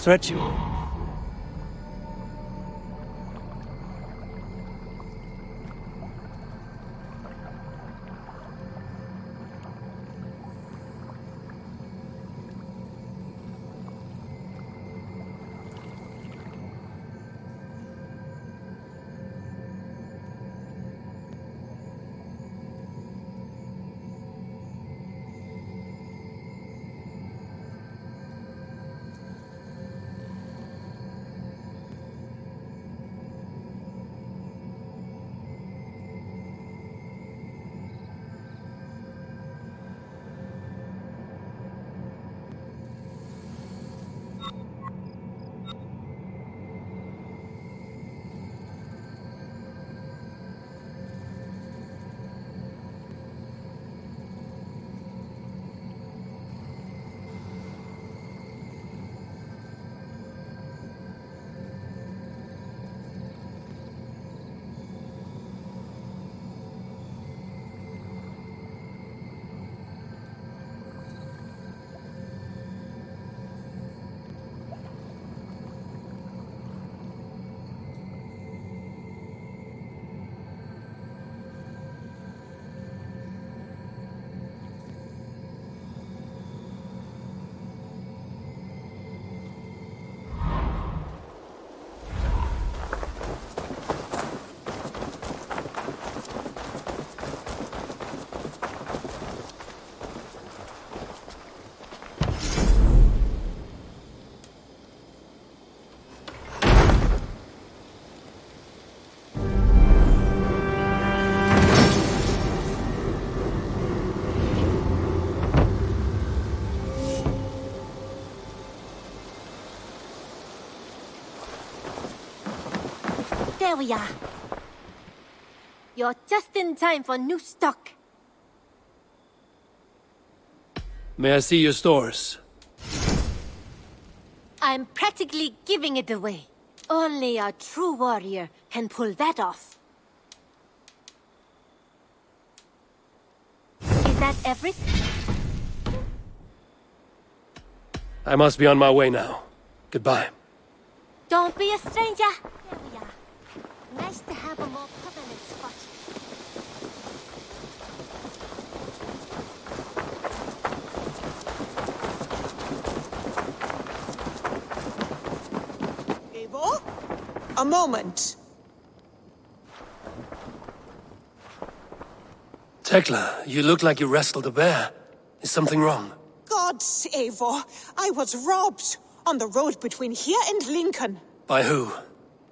threat you. There we are. You're just in time for new stock. May I see your stores? I'm practically giving it away. Only a true warrior can pull that off. Is that everything? I must be on my way now. Goodbye. Don't be a stranger. There we are. Nice to have a more permanent spot. Eivor? A moment. Tekla, you look like you wrestled a bear. Is something wrong? Gods, Eivor, I was robbed on the road between here and Lincoln. By who?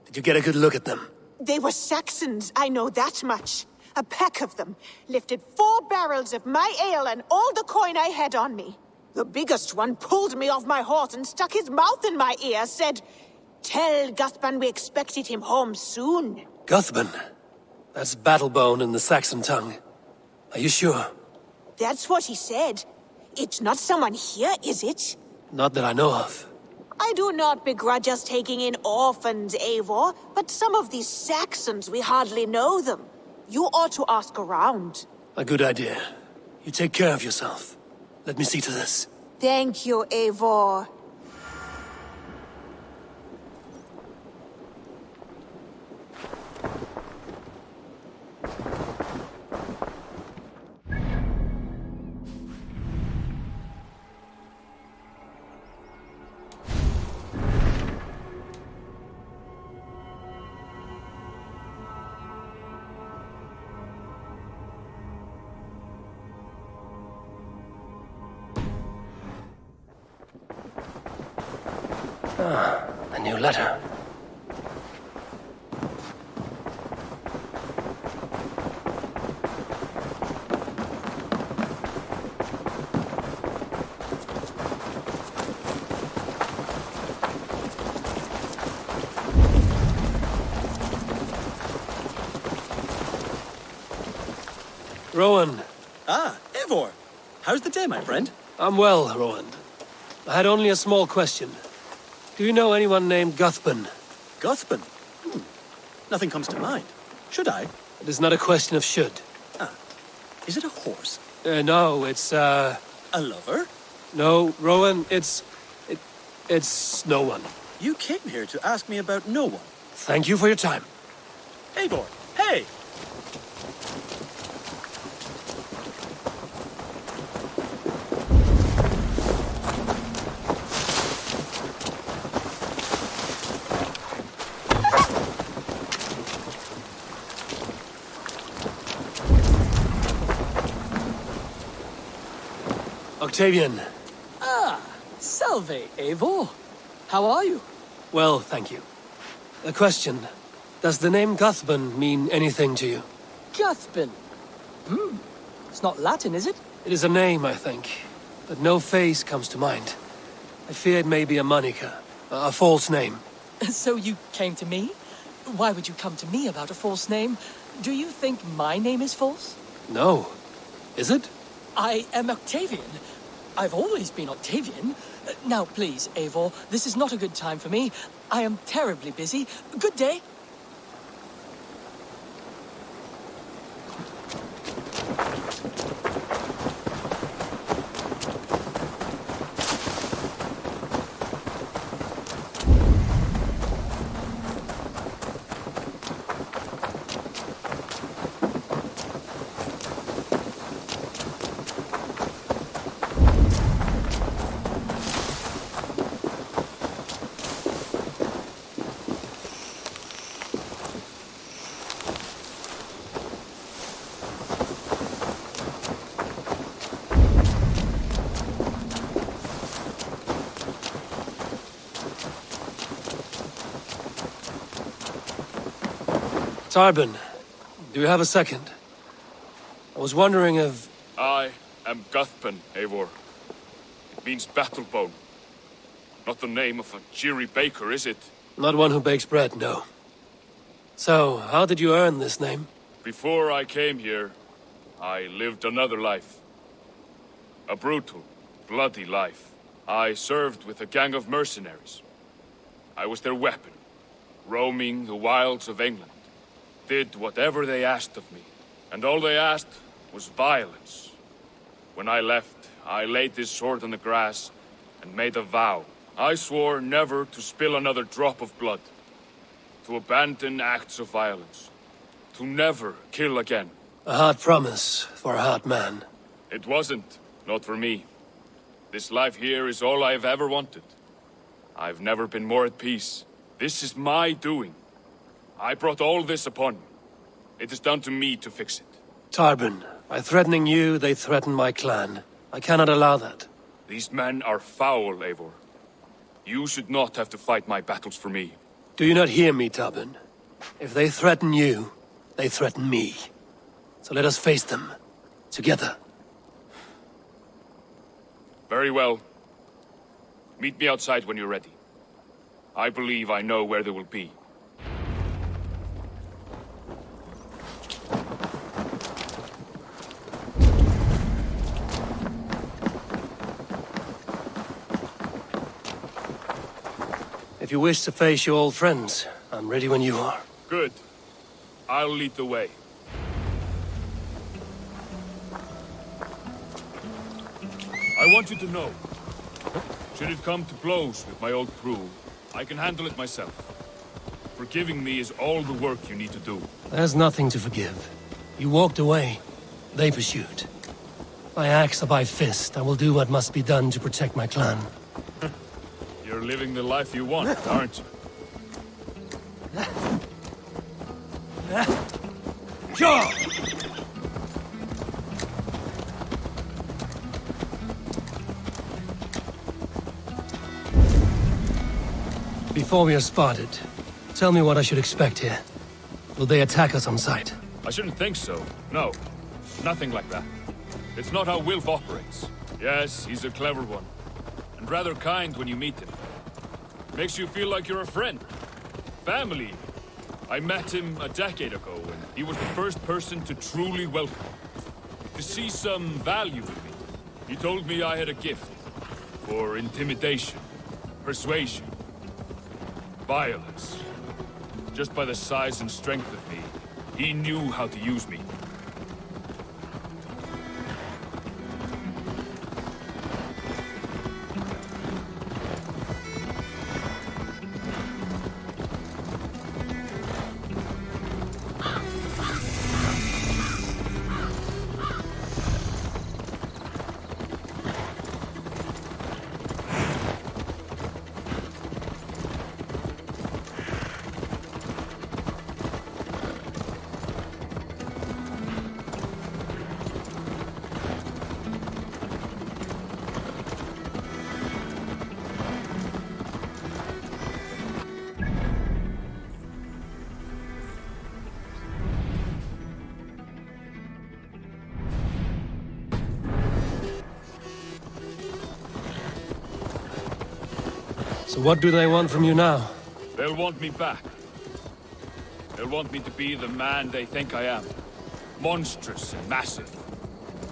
Did you get a good look at them? They were Saxons, I know that much. A pack of them lifted 4 barrels of my ale and all the coin I had on me. The biggest one pulled me off my horse and stuck his mouth in my ear, said, "Tell Guthban we expected him home soon." Guthban? That's Battlebone in the Saxon tongue. Are you sure? That's what he said. It's not someone here, is it? Not that I know of. I do not begrudge us taking in orphans, Eivor, but some of these Saxons, we hardly know them. You ought to ask around. A good idea. You take care of yourself. Let me see to this. Thank you, Eivor. A new letter. Rowan. Ah, Eivor. How's the day, my friend? I'm well, Rowan. I had only a small question. Do you know anyone named Guthban? Guthban? Nothing comes to mind. Should I? It is not a question of should. Ah. Is it a horse? No, it's, A lover? No, Rowan, It's no one. You came here to ask me about no one. Thank you for your time. Eivor, hey! Octavian. Salve, Eivor. How are you? Well, thank you. A question. Does the name Guthban mean anything to you? Guthban. It's not Latin, is it? It is a name, I think, but no face comes to mind. I fear it may be a moniker, a false name. So you came to me? Why would you come to me about a false name? Do you think my name is false? No. Is it? I am Octavian. I've always been Octavian. Now, please, Eivor, this is not a good time for me. I am terribly busy. Good day. Tarbin, do you have a second? I was wondering if... I am Guthban, Eivor. It means battle bone. Not the name of a cheery baker, is it? Not one who bakes bread, no. So, how did you earn this name? Before I came here, I lived another life. A brutal, bloody life. I served with a gang of mercenaries. I was their weapon, roaming the wilds of England. Did whatever they asked of me, and all they asked was violence. When I left, I laid this sword on the grass and made a vow. I swore never to spill another drop of blood, to abandon acts of violence, to never kill again. A hard promise for a hard man. It wasn't, not for me. This life here is all I've ever wanted. I've never been more at peace. This is my doing. I brought all this upon me. It is down to me to fix it. Tarbin, by threatening you, they threaten my clan. I cannot allow that. These men are foul, Eivor. You should not have to fight my battles for me. Do you not hear me, Tarbin? If they threaten you, they threaten me. So let us face them. Together. Very well. Meet me outside when you're ready. I believe I know where they will be. If you wish to face your old friends, I'm ready when you are. Good. I'll lead the way. I want you to know, should it come to blows with my old crew, I can handle it myself. Forgiving me is all the work you need to do. There's nothing to forgive. You walked away. They pursued. By axe or by fist, I will do what must be done to protect my clan. You're living the life you want, aren't you? Sure! Before we are spotted, tell me what I should expect here. Will they attack us on sight? I shouldn't think so. No. Nothing like that. It's not how Wilf operates. Yes, he's a clever one. And rather kind when you meet him. Makes you feel like you're a friend. Family. I met him a decade ago, and he was the first person to truly welcome me. To see some value in me. He told me I had a gift. For intimidation. Persuasion. Violence. Just by the size and strength of me, he knew how to use me. So what do they want from you now? They'll want me back. They'll want me to be the man they think I am. Monstrous and massive.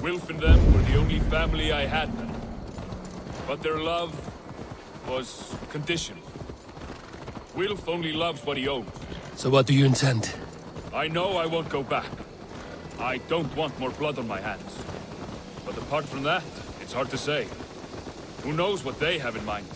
Wilf and them were the only family I had then. But their love was conditional. Wilf only loves what he owns. So what do you intend? I know I won't go back. I don't want more blood on my hands. But apart from that, it's hard to say. Who knows what they have in mind?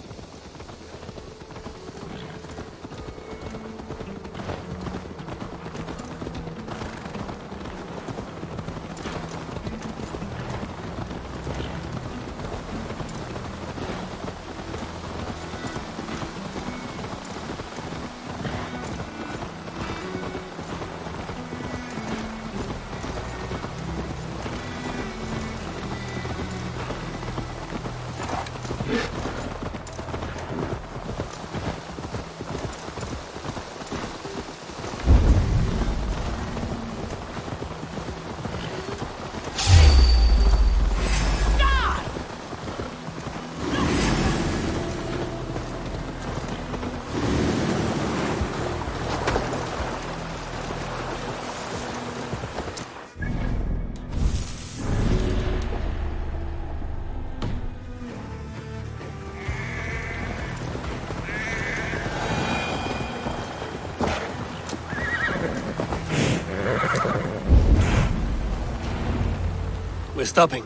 We're stopping.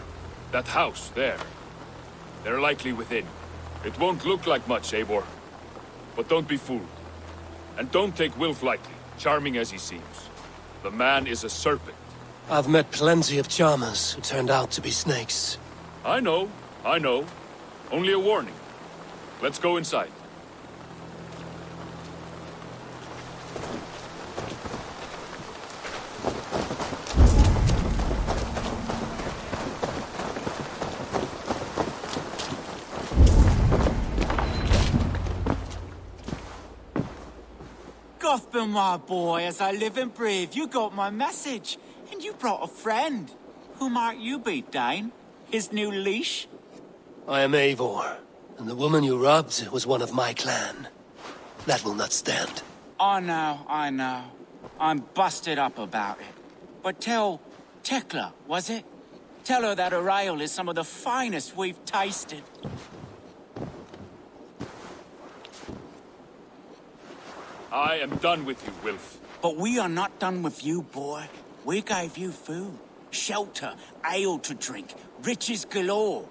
That house, there. They're likely within. It won't look like much, Eivor. But don't be fooled. And don't take Wilf lightly, charming as he seems. The man is a serpent. I've met plenty of charmers who turned out to be snakes. I know. Only a warning. Let's go inside. Guthban, my boy, as I live and breathe, you got my message. And you brought a friend. Who might you be, Dane? His new leash? I am Eivor, and the woman you robbed was one of my clan. That will not stand. I know. I'm busted up about it. But tell Tekla, was it? Tell her that her ale is some of the finest we've tasted. I am done with you, Wilf. But we are not done with you, boy. We gave you food, shelter, ale to drink, riches galore.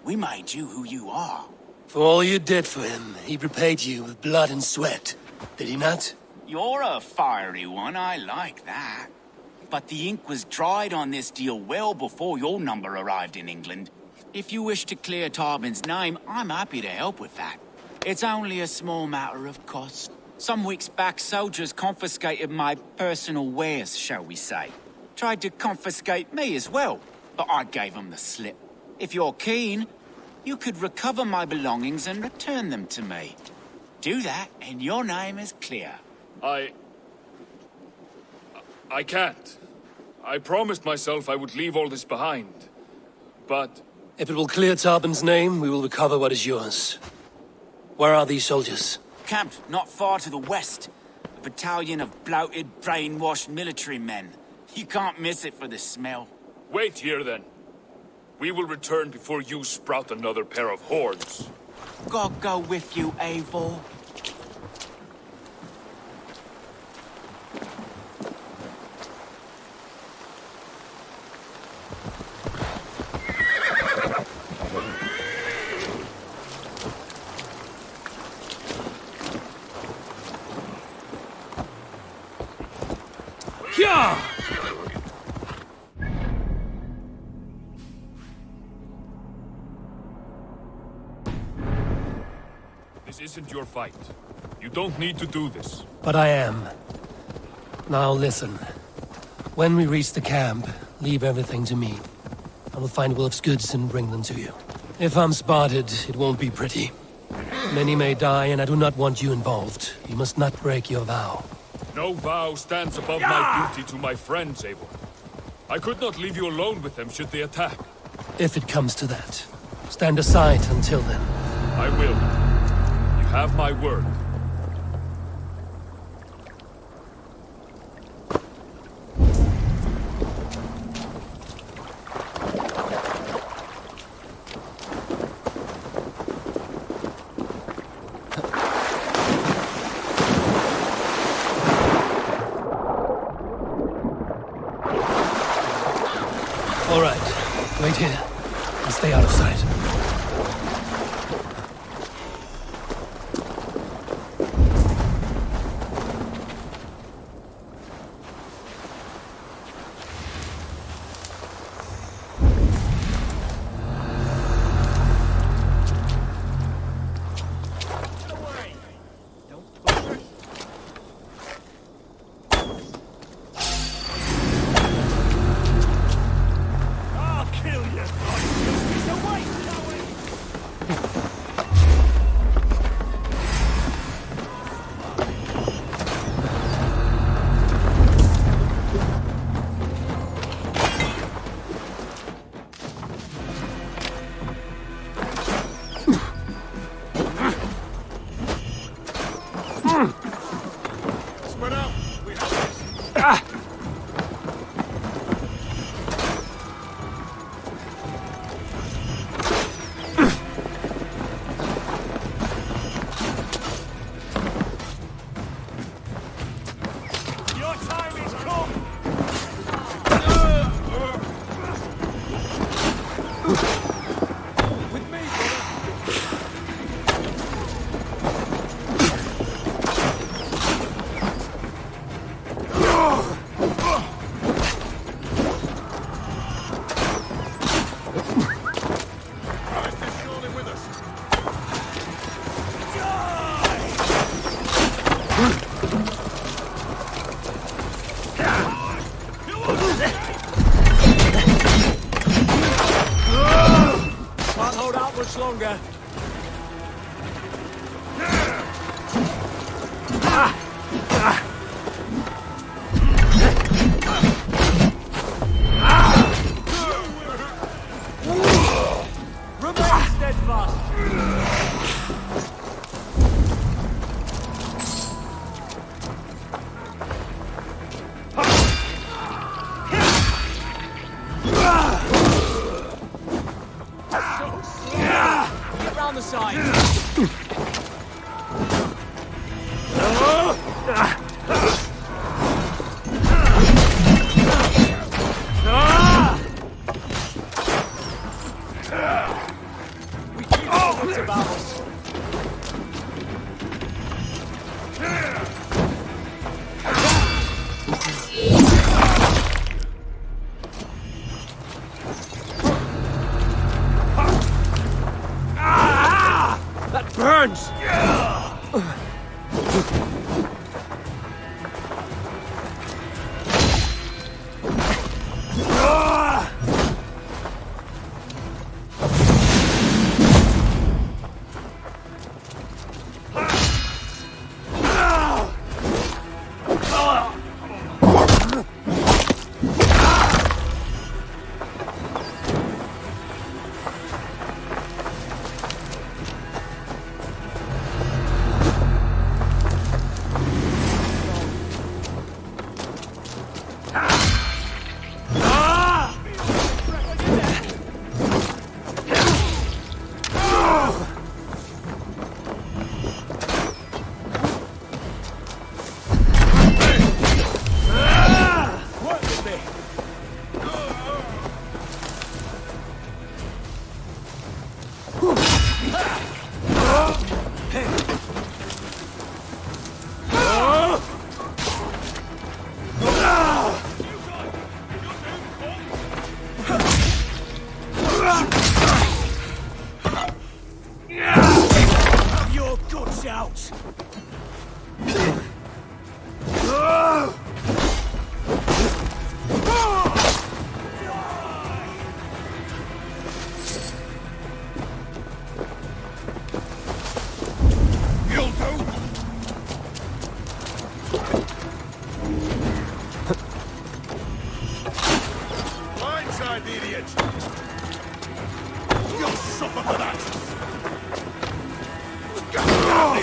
We made you who you are. For all you did for him, he repaid you with blood and sweat. Did he not? You're a fiery one, I like that. But the ink was dried on this deal well before your number arrived in England. If you wish to clear Tarbin's name, I'm happy to help with that. It's only a small matter of cost. Some weeks back, soldiers confiscated my personal wares, shall we say. Tried to confiscate me as well, but I gave them the slip. If you're keen, you could recover my belongings and return them to me. Do that, and your name is clear. I can't. I promised myself I would leave all this behind. But... If it will clear Tarbin's name, we will recover what is yours. Where are these soldiers? Camped not far to the west. A battalion of bloated, brainwashed military men. You can't miss it for the smell. wait here then. We will return before you sprout another pair of horns. God go with you, Eivor. Yeah! This isn't your fight. You don't need to do this. But I am. Now listen. When we reach the camp, leave everything to me. I will find Wilf's goods and bring them to you. If I'm spotted, it won't be pretty. Many may die, and I do not want you involved. You must not break your vow. No vow stands above my duty to my friends, Eivor. I could not leave you alone with them should they attack. If it comes to that. Stand aside until then. I will. You have my word. All right, wait here and stay out of sight. Burns!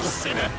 sinner!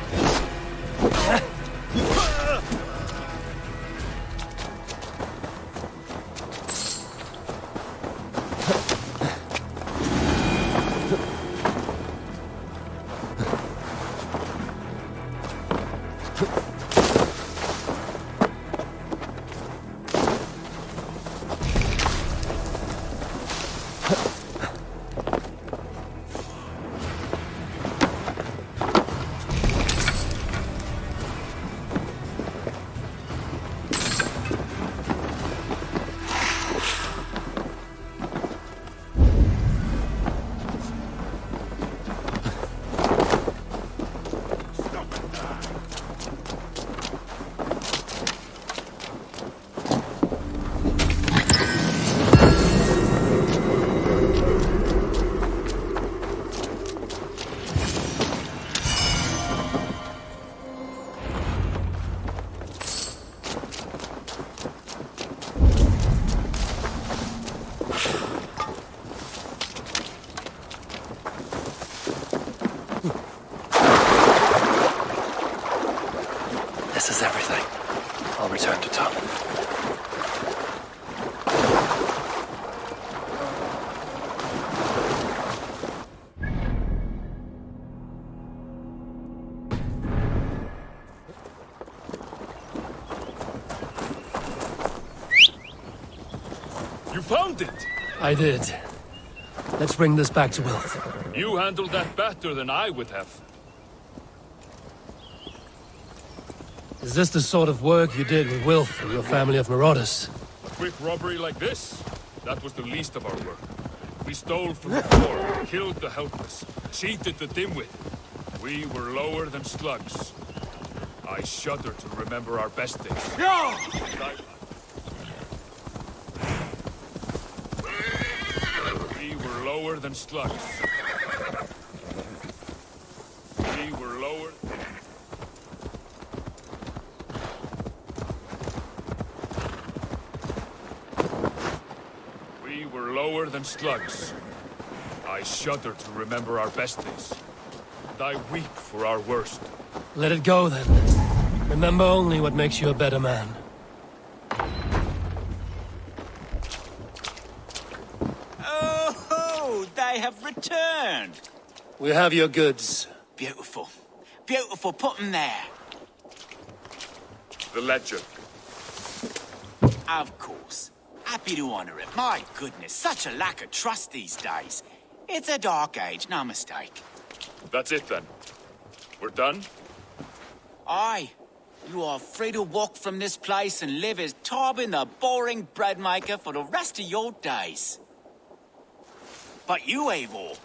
This is everything. I'll return to town. You found it! I did. Let's bring this back to Wilf. You handled that better than I would have. Is this the sort of work you did with Wilf and your family of marauders? A quick robbery like this? That was the least of our work. We stole from the poor, killed the helpless, cheated the dimwit. We were lower than slugs. I shudder to remember our best days. Yeah! We were lower than slugs. We were lower... We were lower than slugs. I shudder to remember our best days. And I weep for our worst. Let it go, then. Remember only what makes you a better man. Oh, they have returned. We have your goods. Beautiful. Beautiful, put them there. The ledger. Of course. Happy to honor it. My goodness, such a lack of trust these days. It's a dark age, no mistake. That's it then. We're done? Aye. You are free to walk from this place and live as Tobin the boring bread maker for the rest of your days. But you, Eivor,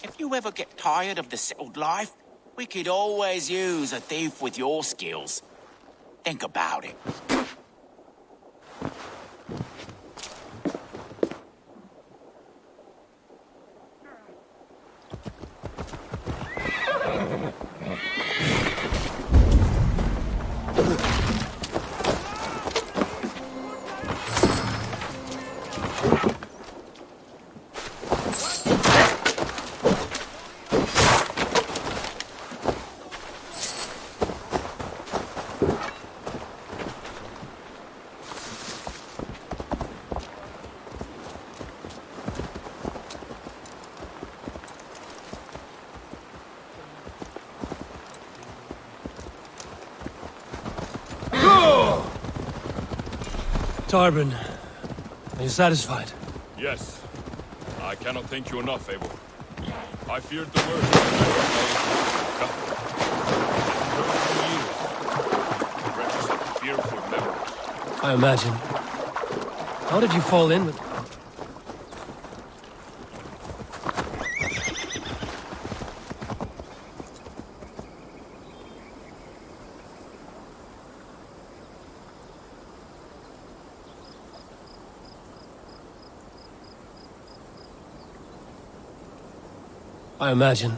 if you ever get tired of the settled life, we could always use a thief with your skills. Think about it. Tarbin, are you satisfied? Yes. I cannot thank you enough, Abel. I feared the worst. Wrenches of fearful memories. I imagine. How did you fall in with... I imagine.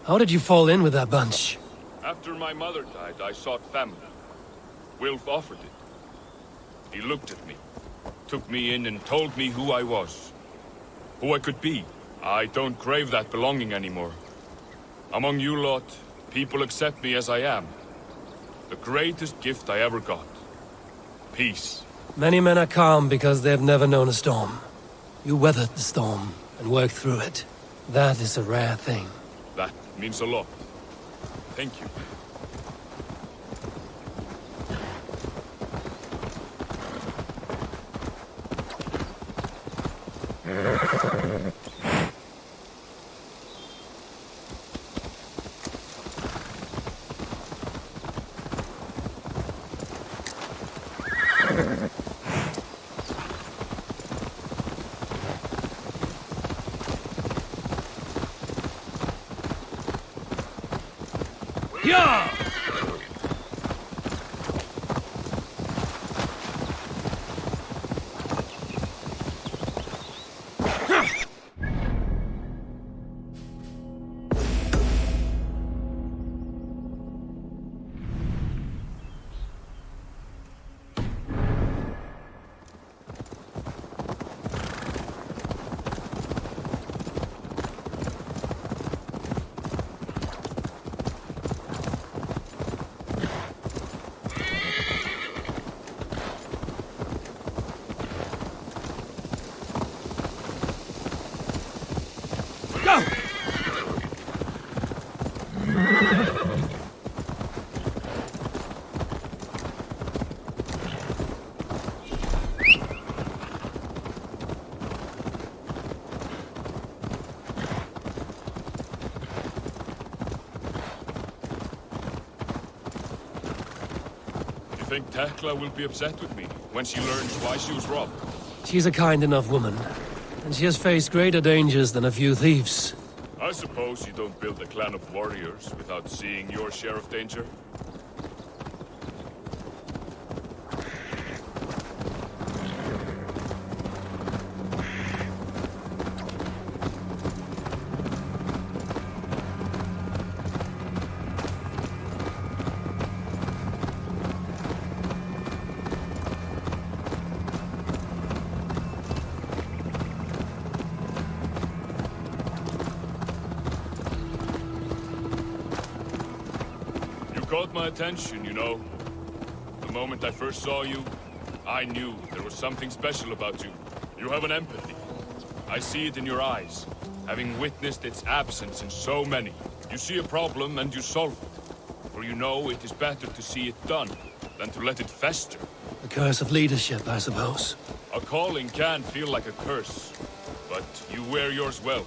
How did you fall in with that bunch? After my mother died, I sought family. Wilf offered it. He looked at me, took me in and told me who I was. Who I could be. I don't crave that belonging anymore. Among you lot, People accept me as I am. The greatest gift I ever got. Peace. Many men are calm because they've never known a storm. You weathered the storm and worked through it. That is a rare thing. That means a lot. Thank you. Yeah! Go! You think Tekla will be upset with me when she learns why she was robbed? She's a kind enough woman, and she has faced greater dangers than a few thieves. I suppose you don't build a clan of warriors without seeing your share of danger? Caught my attention, you know. The moment I first saw you, I knew there was something special about you. You have an empathy. I see it in your eyes, having witnessed its absence in so many. You see a problem and you solve it. For you know it is better to see it done than to let it fester. The curse of leadership, I suppose. A calling can feel like a curse, but you wear yours well.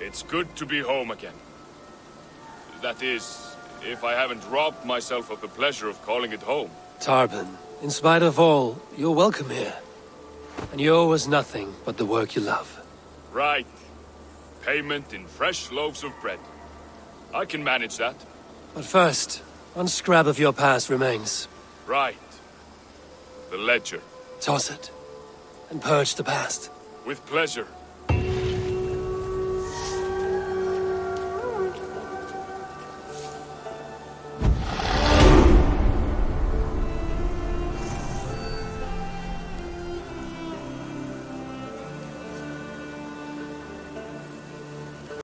It's good to be home again. That is, if I haven't robbed myself of the pleasure of calling it home. Tarban, in spite of all, you're welcome here. And you owe us nothing but the work you love. Right. Payment in fresh loaves of bread. I can manage that. But first, one scrap of your past remains. Right. The ledger. Toss it, and purge the past. With pleasure.